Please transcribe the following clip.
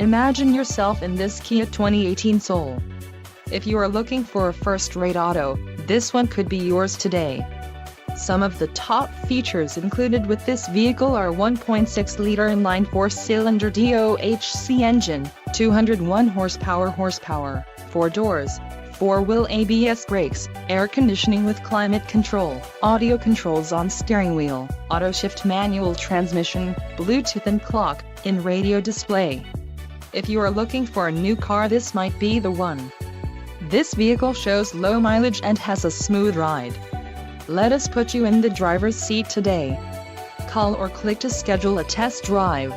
Imagine yourself in this Kia 2018 Soul. If you are looking for a first-rate auto, this one could be yours today. Some of the top features included with this vehicle are 1.6-liter inline four-cylinder DOHC engine, 201 horsepower, 4 doors, 4-wheel ABS brakes, air conditioning with climate control, audio controls on steering wheel, auto-shift manual transmission, Bluetooth and clock-in radio display. If you are looking for a new car, this might be the one. This vehicle shows low mileage and has a smooth ride. Let us put you in the driver's seat today. Call or click to schedule a test drive.